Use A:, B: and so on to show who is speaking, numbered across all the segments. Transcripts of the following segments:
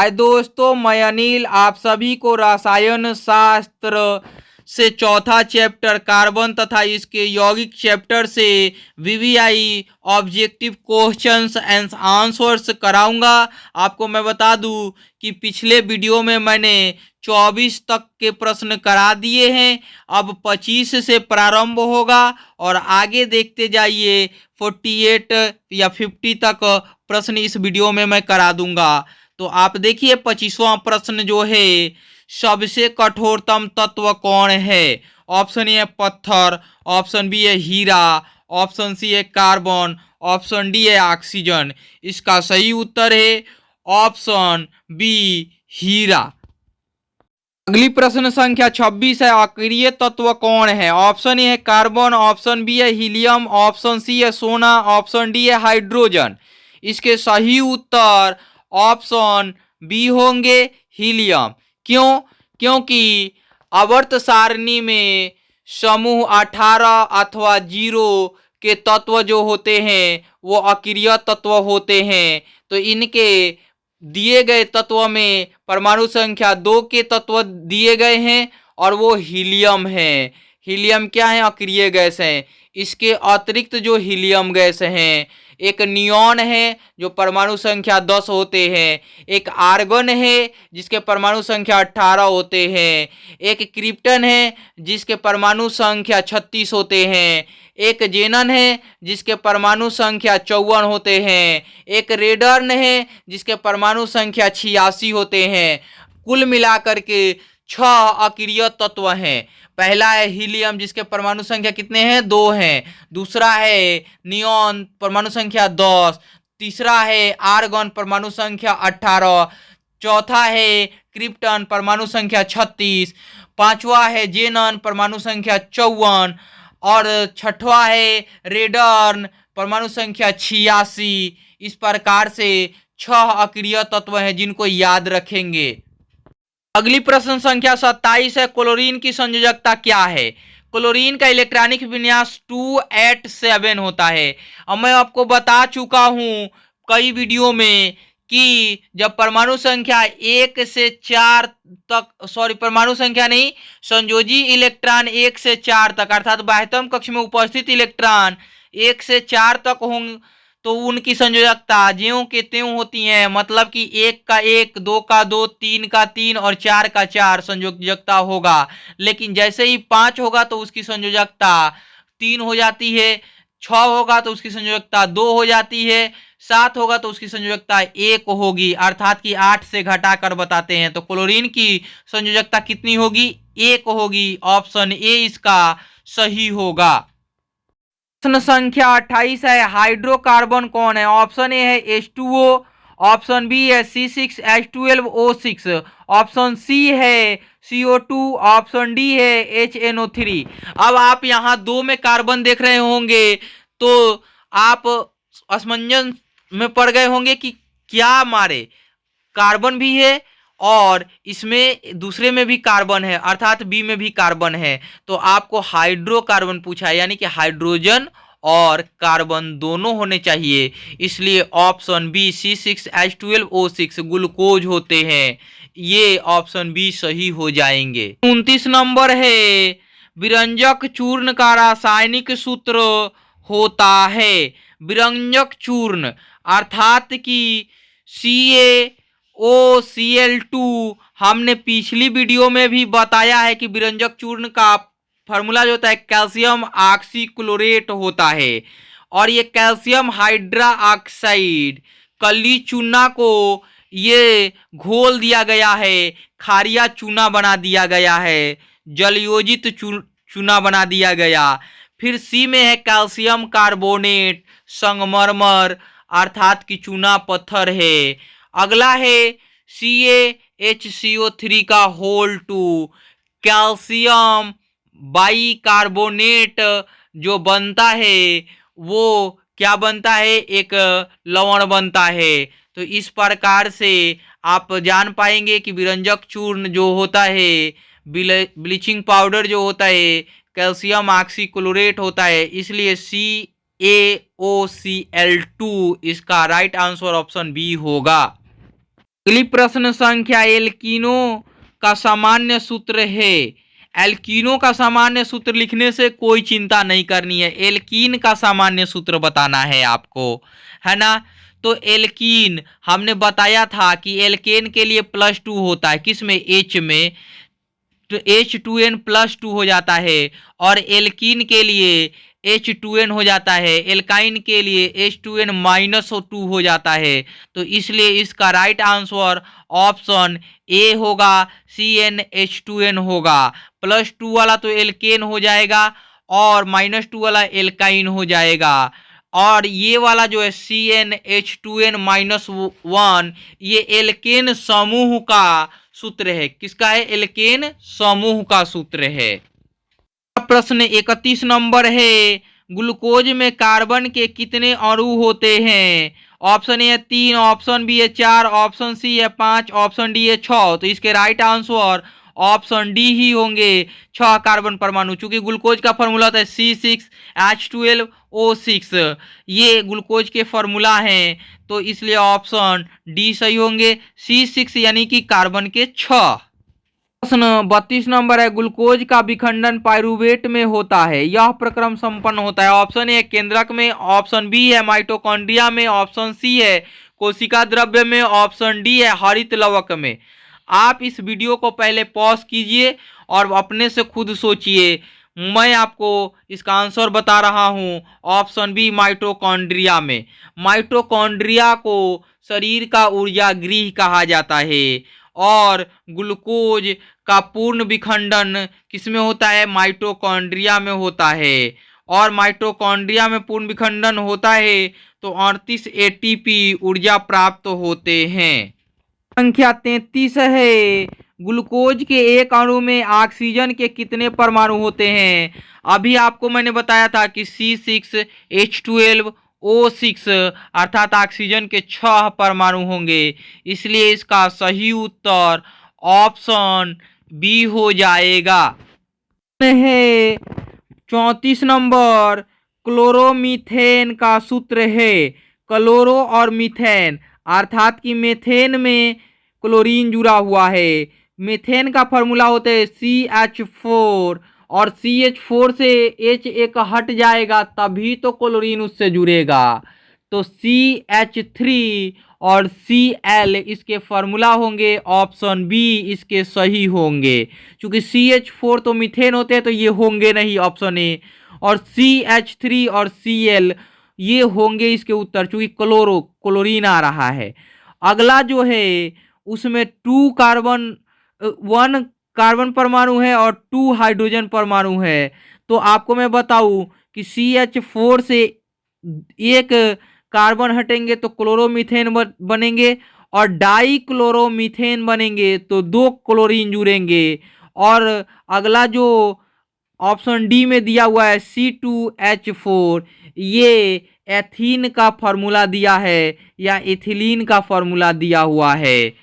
A: हाय दोस्तों, मैं अनिल आप सभी को रसायन शास्त्र से चौथा चैप्टर कार्बन तथा इसके यौगिक चैप्टर से VVI objective questions and answers कराऊंगा। आपको मैं बता दूं कि पिछले वीडियो में मैंने 24 तक के प्रश्न करा दिए हैं। अब 25 से प्रारंभ होगा और आगे देखते जाइए 48 या 50 तक प्रश्न इस वीडियो में मैं करा दूंगा। तो आप देखिए 25वां प्रश्न जो है, सबसे कठोरतम तत्व कौन है? ऑप्शन ए है पत्थर, ऑप्शन बी है हीरा, ऑप्शन सी है कार्बन, ऑप्शन डी है ऑक्सीजन। इसका सही उत्तर है ऑप्शन बी हीरा। अगली प्रश्न संख्या 26 है, अक्रिय तत्व कौन है? ऑप्शन ए है कार्बन, ऑप्शन बी है हीलियम, ऑप्शन सी है सोना, ऑप्शन डी है हाइड्रोजन। इसके सही उत्तर ऑप्शन बी होंगे हीलियम। क्यों? क्योंकि आवर्त सारणी में समूह 18 अथवा 0 के तत्व जो होते हैं वो अक्रिय तत्व होते हैं। तो इनके दिए गए तत्व में परमाणु संख्या 2 के तत्व दिए गए हैं और वो हीलियम है। हीलियम क्या है? अक्रिय गैस है। इसके अतिरिक्त जो हीलियम गैस हैं, एक नियॉन है जो परमाणु संख्या 10 होते हैं, एक आर्गन है जिसके परमाणु संख्या 18 होते हैं, एक क्रिप्टन है जिसके परमाणु संख्या 36 होते हैं, एक जेनन है जिसके परमाणु संख्या 54 होते हैं, एक रेडर्न है जिसके परमाणु संख्या 86 होते हैं। कुल मिलाकर के 6 अक्रिय तत्व हैं। पहला है हीलियम जिसके परमाणु संख्या कितने हैं? 2 हैं। दूसरा है नियॉन परमाणु संख्या 10। तीसरा है आर्गन परमाणु संख्या 18। चौथा है क्रिप्टन परमाणु संख्या 36। पांचवा है जेनन परमाणु संख्या 54 और छठवा है रेडर्न परमाणु संख्या 86। इस प्रकार से 6 अक्रिय तत्व हैं जिनको याद रखेंगे। अगली प्रश्न संख्या 27 है, क्लोरीन की संयोजकता क्या है? क्लोरीन का इलेक्ट्रॉनिक विन्यास 287 होता है। अब मैं आपको बता चुका हूं कई वीडियो में कि जब परमाणु संख्या 1 से 4 तक, परमाणु संख्या नहीं, संयोजी इलेक्ट्रॉन 1 से 4 तक अर्थात बाह्यतम कक्ष में उपस्थित इलेक्ट्रॉन 1 से 4 तक होंगे तो उनकी संयोजकता ज्यों के त्यों होती है। मतलब कि 1 का 1, 2 का 2, 3 का 3 और 4 का 4 संयोजकता होगा। लेकिन जैसे ही 5 होगा तो उसकी संयोजकता 3 हो जाती है, 6 होगा तो उसकी संयोजकता 2 हो जाती है, 7 होगा तो उसकी संयोजकता 1 होगी। अर्थात कि 8 से घटाकर बताते हैं। तो क्लोरीन की संयोजकता कितनी होगी? 1 होगी। ऑप्शन ए इसका सही होगा। प्रश्न संख्या 28 है, हाइड्रोकार्बन कौन है? ऑप्शन ए है H2O, ऑप्शन बी है C6H12O6, ऑप्शन सी है CO2, ऑप्शन डी है HNO3। अब आप यहाँ 2 में कार्बन देख रहे होंगे तो आप असमंजस में पड़ गए होंगे कि क्या मारे, कार्बन भी है और इसमें दूसरे में भी कार्बन है अर्थात बी में भी कार्बन है। तो आपको हाइड्रोकार्बन पूछा है, यानी कि हाइड्रोजन और कार्बन दोनों होने चाहिए। इसलिए ऑप्शन बी C6H12O6 ग्लूकोज होते हैं। ये ऑप्शन बी सही हो जाएंगे। 29 नंबर है, विरंजक चूर्ण का रासायनिक सूत्र होता है। विरंजक चूर्ण अर्थात कि CaOCl2 हमने पिछली वीडियो में भी बताया है कि विरंजक चूर्ण का फार्मूला जो होता है कैल्शियम ऑक्सीक्लोरेट होता है। और ये कैल्शियम हाइड्रा ऑक्साइड कली चूना को ये घोल दिया गया है, खारिया चूना बना दिया गया है, जलयोजित चूना बना दिया गया। फिर सी में है कैल्शियम कार्बोनेट संगमरमर अर्थात कि चूना पत्थर है। अगला है CaHCO3 का होल 2 कैल्शियम बाइकार्बोनेट जो बनता है वो क्या बनता है? एक लवण बनता है। तो इस प्रकार से आप जान पाएंगे कि विरंजक चूर्ण जो होता है, ब्लीचिंग पाउडर जो होता है, कैल्शियम ऑक्सीक्लोरेट होता है। इसलिए CaOCl2 इसका राइट आंसर ऑप्शन बी होगा। अगली प्रश्न संख्या एल्कीनों का सामान्य सूत्र है। एल्कीनों का सामान्य सूत्र लिखने से कोई चिंता नहीं करनी है, एल्कीन का सामान्य सूत्र बताना है आपको, है ना। तो एल्कीन हमने बताया था कि एल्केन के लिए +2 होता है, किसमें, एच में, तो H2n+2 हो जाता है। और एल्कीन के लिए H2n हो जाता है, एल्काइन के लिए H2n-2 हो जाता है। तो इसलिए इसका राइट आंसर ऑप्शन ए होगा, CnH2n होगा। +2 वाला तो एल्केन हो जाएगा और -2 वाला एल्काइन हो जाएगा। और ये वाला जो है CnH2n-1, ये एल्केन समूह का सूत्र है। किसका है? एल्केन समूह का सूत्र है। प्रश्न 31 नंबर है, ग्लूकोज में कार्बन के कितने अणु होते हैं? ऑप्शन ए है 3, ऑप्शन बी है 4, ऑप्शन सी है 5, ऑप्शन डी है 6। तो इसके राइट आंसर ऑप्शन डी ही होंगे, 6 कार्बन परमाणु। चूंकि ग्लूकोज का फॉर्मूला होता है C6H12O6, ये ग्लूकोज के फॉर्मूला हैं, तो इसलिए ऑप्शन डी सही होंगे, C6 यानी कि कार्बन के 6। प्रश्न 32 नंबर है, ग्लूकोज का विखंडन पाइरूवेट में होता है, यह प्रक्रम संपन्न होता है। ऑप्शन ए केंद्रक में, ऑप्शन बी है माइटोकॉन्ड्रिया में, ऑप्शन सी है कोशिका द्रव्य में, ऑप्शन डी है हरित लवक में। आप इस वीडियो को पहले पॉज कीजिए और अपने से खुद सोचिए। मैं आपको इसका आंसर बता रहा हूं, ऑप्शन बी माइटोकॉन्ड्रिया में। माइटोकॉन्ड्रिया को शरीर का ऊर्जा गृह कहा जाता है और ग्लूकोज का पूर्ण विखंडन किसमें होता है? माइटोकॉन्ड्रिया में होता है। और माइटोकॉन्ड्रिया में पूर्ण विखंडन होता है तो 38 ATP ऊर्जा प्राप्त होते हैं। संख्या 33 है, ग्लूकोज के एक अणु में ऑक्सीजन के कितने परमाणु होते हैं? अभी आपको मैंने बताया था कि C6H12O6 अर्थात ऑक्सीजन के 6 परमाणु होंगे, इसलिए इसका सही उत्तर ऑप्शन बी हो जाएगा। है 34 नंबर, क्लोरोमीथेन का सूत्र है। क्लोरो और मीथेन अर्थात कि मेथेन में क्लोरीन जुड़ा हुआ है। मीथेन का फॉर्मूला होता है CH4 और CH4 से H एक हट जाएगा तभी तो क्लोरीन उससे जुड़ेगा। तो CH3 और Cl इसके फॉर्मूला होंगे, ऑप्शन बी इसके सही होंगे। क्योंकि CH4 तो मीथेन होते हैं तो ये होंगे नहीं, ऑप्शन ए। और CH3 और Cl ये होंगे इसके उत्तर, चूंकि क्लोरीन आ रहा है। अगला जो है उसमें 1 कार्बन परमाणु है और 2 हाइड्रोजन परमाणु है। तो आपको मैं बताऊं कि CH4 से एक कार्बन हटेंगे तो क्लोरोमीथेन बनेंगे और डाई क्लोरोमीथेन बनेंगे तो 2 क्लोरीन जुड़ेंगे। और अगला जो ऑप्शन डी में दिया हुआ है C2H4, ये एथीन का फॉर्मूला दिया है या इथिलीन का फॉर्मूला दिया हुआ है।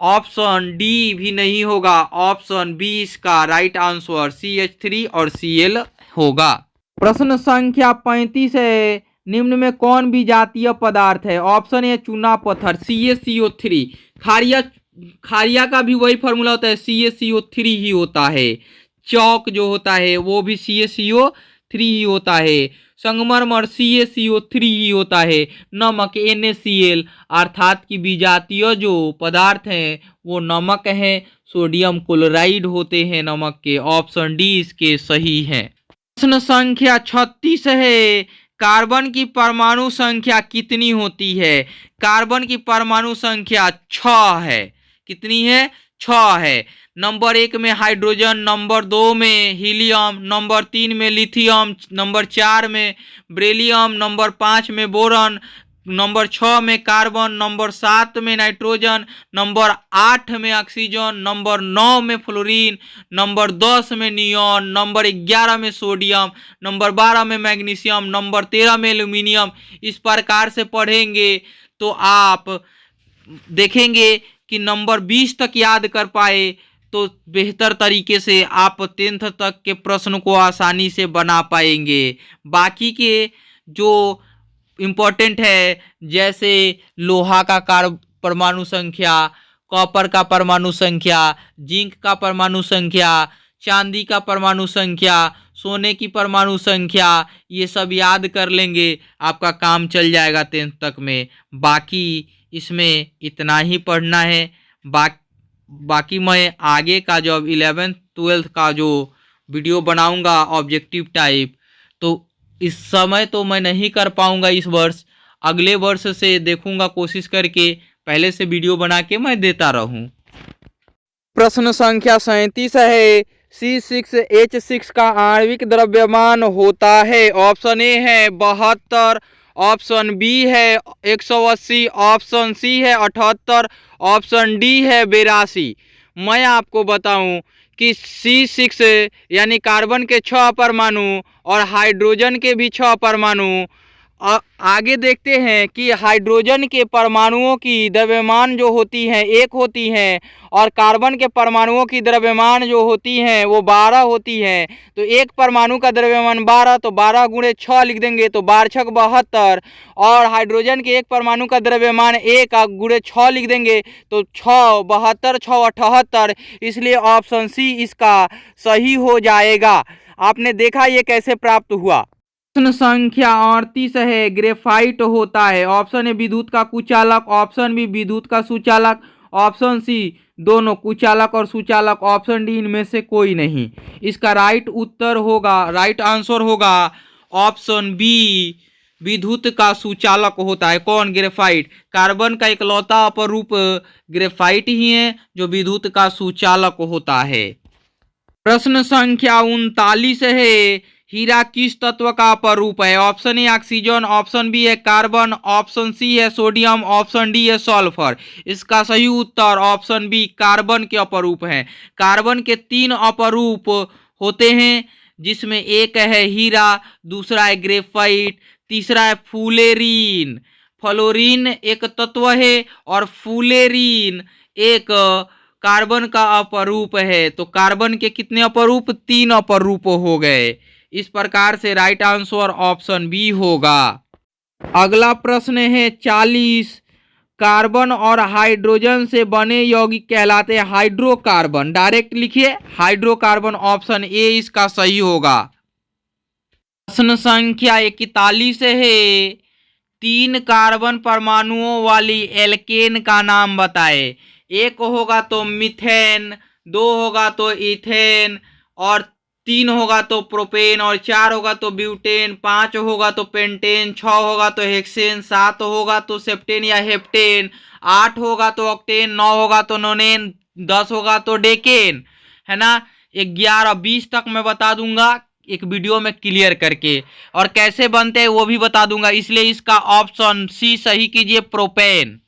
A: ऑप्शन डी भी नहीं होगा, ऑप्शन बी इसका राइट आंसर CH3 और Cl होगा। प्रश्न संख्या 35 है, निम्न में कौन विजातीय पदार्थ है? ऑप्शन ए चूना पत्थर CaCO3। खारिया का भी वही फॉर्मूला होता है, CaCO3 ही होता है। चौक जो होता है वो भी CaCO3 ही होता है। संगमरमर CaCO3 ही होता है। नमक NaCl अर्थात कि विजातीय जो पदार्थ हैं वो नमक है, सोडियम क्लोराइड होते हैं नमक के। ऑप्शन डी इसके सही है। प्रश्न संख्या 36 है, कार्बन की परमाणु संख्या कितनी होती है? कार्बन की परमाणु संख्या 6 है। कितनी है? 6 है। नंबर 1 में हाइड्रोजन, नंबर 2 में हीलियम, नंबर 3 में लिथियम, नंबर 4 में बेरिलियम, नंबर 5 में बोरॉन, नंबर 6 में कार्बन, नंबर 7 में नाइट्रोजन, नंबर 8 में ऑक्सीजन, नंबर 9 में फ्लोरीन, नंबर 10 में नियॉन, नंबर 11 में सोडियम, नंबर 12 में मैग्नीशियम, नंबर 13 में एल्यूमिनियम। इस प्रकार से पढ़ेंगे तो आप देखेंगे कि नंबर 20 तक याद कर पाए तो बेहतर तरीके से आप 10th तक के प्रश्न को आसानी से बना पाएंगे। बाकी के जो इम्पोर्टेंट है जैसे लोहा का परमाणु संख्या, कॉपर का परमाणु संख्या, जिंक का परमाणु संख्या, चांदी का परमाणु संख्या, सोने की परमाणु संख्या, ये सब याद कर लेंगे, आपका काम चल जाएगा 10th तक में। बाकी इसमें इतना ही पढ़ना है। बाकी मैं आगे का जो 11th 12th का जो वीडियो बनाऊंगा ऑब्जेक्टिव टाइप, तो इस समय तो मैं नहीं कर पाऊंगा इस वर्ष, अगले वर्ष से देखूंगा कोशिश करके पहले से वीडियो बना के मैं देता रहूं। प्रश्न संख्या 37 है, C6H6 का आणविक द्रव्यमान होता है। ऑप्शन ए है 72, ऑप्शन बी है 180, ऑप्शन सी है 78, ऑप्शन डी है 82। मैं आपको बताऊं कि C6 यानी कार्बन के 6 परमाणु और हाइड्रोजन के भी 6 परमाणु। आगे देखते हैं कि हाइड्रोजन के परमाणुओं की द्रव्यमान जो होती है 1 होती है, और कार्बन के परमाणुओं की द्रव्यमान जो होती हैं वो 12 होती है। तो एक परमाणु का द्रव्यमान 12, तो 12 गुणे 6 लिख देंगे तो 12 छक 72, और हाइड्रोजन के एक परमाणु का द्रव्यमान 1 गुणे 6 लिख देंगे तो 6 72 6 78। इसलिए ऑप्शन सी इसका सही हो जाएगा। आपने देखा ये कैसे प्राप्त हुआ। प्रश्न संख्या 38 है, ग्रेफाइट होता है। ऑप्शन ए विद्युत का कुचालक, ऑप्शन बी विद्युत का सुचालक, ऑप्शन सी दोनों कुचालक और सुचालक, ऑप्शन डी इनमें से कोई नहीं। इसका राइट आंसर होगा ऑप्शन बी, विद्युत का सुचालक होता है। कौन? ग्रेफाइट। कार्बन का इकलौता अपरूप ग्रेफाइट ही है जो विद्युत का सुचालक होता है। प्रश्न संख्या 39 है, हीरा किस तत्व का अपरूप है? Option A oxygen, option B है कार्बन, ऑप्शन सी है सोडियम, ऑप्शन डी है सल्फर। इसका सही उत्तर ऑप्शन बी, कार्बन के अपरूप हैं। कार्बन के 3 अपरूप होते हैं, जिसमें एक है हीरा, दूसरा है ग्रेफाइट, तीसरा है फुलेरीन। फ्लोरीन एक तत्व है और फुलेरीन एक कार्बन का अपरूप है। तो कार्बन के कितने अपरूप? 3 अपरूप हो गए। इस प्रकार से राइट आंसर ऑप्शन बी होगा। अगला प्रश्न है 40, कार्बन और हाइड्रोजन से बने यौगिक कहलाते हैं हाइड्रोकार्बन। डायरेक्ट लिखिए हाइड्रोकार्बन, ऑप्शन ए इसका सही होगा। प्रश्न संख्या 41 है, 3 कार्बन परमाणुओं वाली एल्केन का नाम बताए। 1 होगा तो मीथेन, 2 होगा तो इथेन, और 3 होगा तो प्रोपेन, और 4 होगा तो ब्यूटेन, 5 होगा तो पेंटेन, 6 होगा तो हेक्सेन, 7 होगा तो सेप्टेन या हेप्टेन, 8 होगा तो ऑक्टेन, 9 होगा तो नोनेन, 10 होगा तो डेकेन, है ना। 11 20 तक मैं बता दूंगा एक वीडियो में क्लियर करके, और कैसे बनते हैं वो भी बता दूंगा। इसलिए इसका ऑप्शन सी सही कीजिए, प्रोपेन।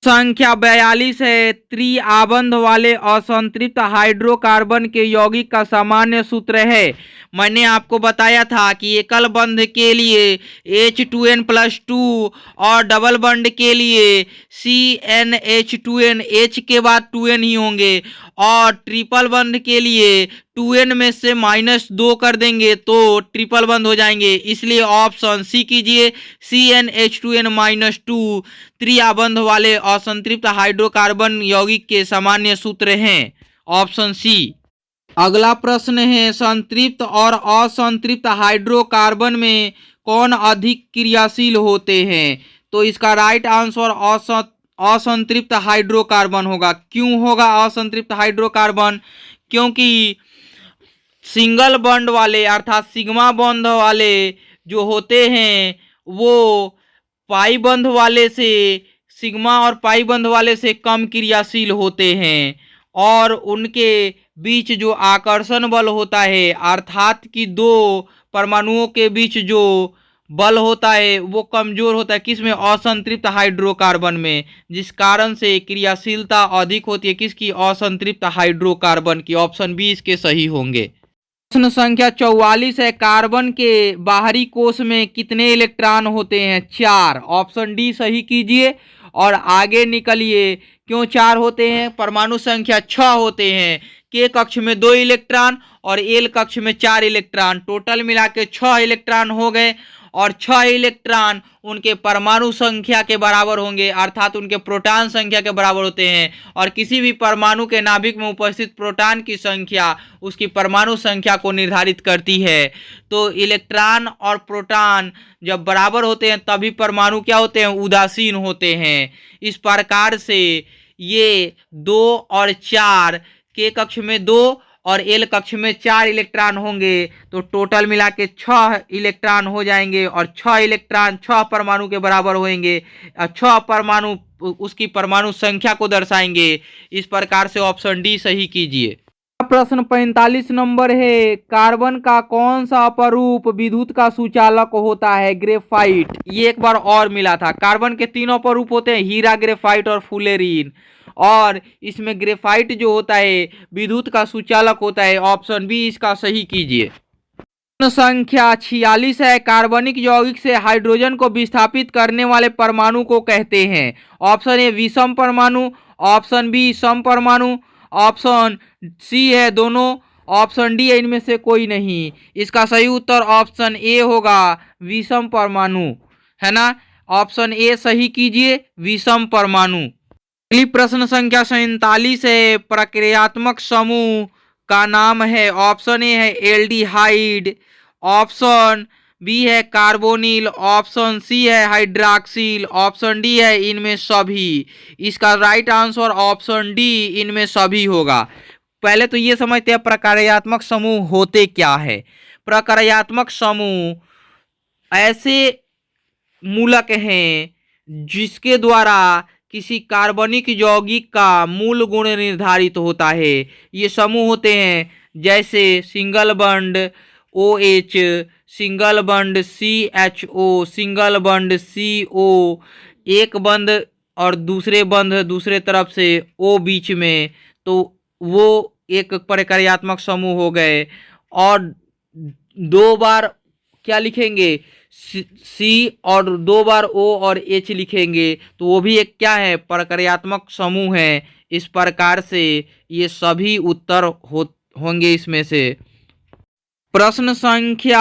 A: संख्या 42 है, त्रिआबंध वाले असंतृप्त हाइड्रोकार्बन के यौगिक का सामान्य सूत्र है। मैंने आपको बताया था कि एकल बंध के लिए H2n+2 और डबल बंध के लिए CnH2n, H के बाद 2n ही होंगे, और ट्रिपल बंध के लिए 2n में से -2 कर देंगे तो ट्रिपल बंध हो जाएंगे। इसलिए ऑप्शन सी कीजिए, CnH2n-2 त्रिआबंध वाले असंतृप्त हाइड्रोकार्बन यौगिक के सामान्य सूत्र हैं, ऑप्शन सी। अगला प्रश्न है, संतृप्त और असंतृप्त हाइड्रोकार्बन में कौन अधिक क्रियाशील होते हैं? तो इसका राइट आंसर असंतृप्त हाइड्रोकार्बन होगा। क्यों होगा असंतृप्त हाइड्रोकार्बन? क्योंकि सिंगल बॉन्ड वाले अर्थात सिग्मा बॉन्ड वाले जो होते हैं वो पाई बंध वाले से, सिग्मा और पाई बंध वाले से कम क्रियाशील होते हैं, और उनके बीच जो आकर्षण बल होता है अर्थात कि 2 परमाणुओं के बीच जो बल होता है वो कमजोर होता है। किसमें? असंतृप्त हाइड्रोकार्बन में, जिस कारण से क्रियाशीलता अधिक होती है। किसकी? असंतृप्त हाइड्रोकार्बन की। ऑप्शन बी इसके सही होंगे। प्रश्न संख्या 44 है, कार्बन के बाहरी कोश में कितने इलेक्ट्रॉन होते हैं? 4। ऑप्शन डी सही कीजिए और आगे निकलिए। क्यों 4 होते हैं? परमाणु संख्या 6 होते हैं। के कक्ष में 2 इलेक्ट्रॉन और एल कक्ष में 4 इलेक्ट्रॉन, टोटल मिला के 6 इलेक्ट्रॉन हो गए। और 6 इलेक्ट्रॉन उनके परमाणु संख्या के बराबर होंगे, अर्थात उनके प्रोटॉन संख्या के बराबर होते हैं। और किसी भी परमाणु के नाभिक में उपस्थित प्रोटॉन की संख्या उसकी परमाणु संख्या को निर्धारित करती है। तो इलेक्ट्रॉन और प्रोटॉन जब बराबर होते हैं तभी परमाणु क्या होते हैं, उदासीन होते हैं। इस प्रकार से ये 2 और 4, के कक्ष में 2 और एल कक्ष में 4 इलेक्ट्रॉन होंगे, तो टोटल मिला के 6 इलेक्ट्रॉन हो जाएंगे और 6 इलेक्ट्रॉन 6 परमाणु के बराबर होंगे। 6 परमाणु उसकी परमाणु संख्या को दर्शाएंगे। इस प्रकार से ऑप्शन डी सही कीजिए। प्रश्न 45 नंबर है, कार्बन का कौन सा अपरूप विद्युत का सुचालक होता है? ग्रेफाइट। ये एक बार और मिला था। कार्बन के 3 अपरूप होते हैं, हीरा, ग्रेफाइट और फुलेरीन, और इसमें ग्रेफाइट जो होता है विद्युत का सुचालक होता है। ऑप्शन बी इसका सही कीजिए। प्रश्न संख्या 46 है, कार्बनिक यौगिक से हाइड्रोजन को विस्थापित करने वाले परमाणु को कहते हैं? ऑप्शन ए विषम परमाणु, ऑप्शन बी सम परमाणु, ऑप्शन सी है दोनों, ऑप्शन डी है इनमें से कोई नहीं। इसका सही उत्तर ऑप्शन ए होगा, विषम परमाणु, है ना। ऑप्शन ए सही कीजिए, विषम परमाणु। अगली प्रश्न संख्या 47 है, प्रक्रियात्मक समूह का नाम है? ऑप्शन ए है एल्डिहाइड, ऑप्शन बी है कार्बोनिल, ऑप्शन सी है हाइड्रॉक्सिल, ऑप्शन डी है इनमें सभी। इसका राइट आंसर ऑप्शन डी इनमें सभी होगा। पहले तो ये समझते हैं प्रक्रियात्मक समूह होते क्या है। प्रक्रियात्मक समूह ऐसे मूलक हैं जिसके द्वारा किसी कार्बनिक यौगिक का मूल गुण निर्धारित होता है। ये समूह होते हैं जैसे single bond OH, single bond CHO, single bond CO, एक बंद और दूसरे बंद दूसरे तरफ से O बीच में, तो वो एक प्रक्रियात्मक समूह हो गए। और 2 बार क्या लिखेंगे, C, और 2 बार O और H लिखेंगे, तो वो भी एक क्या है, प्रक्रियात्मक समूह है। इस प्रकार से ये सभी उत्तर होंगे इसमें से। प्रश्न संख्या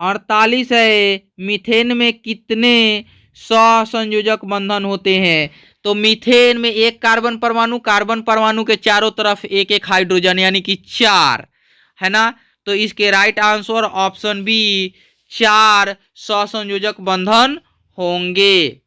A: 48 है, मीथेन में कितने सहसंयोजक बंधन होते हैं? तो मीथेन में एक कार्बन परमाणु के चारों तरफ एक एक हाइड्रोजन, यानी कि 4, है ना। तो इसके राइट आंसर ऑप्शन बी 4 सहसंयोजक बंधन होंगे।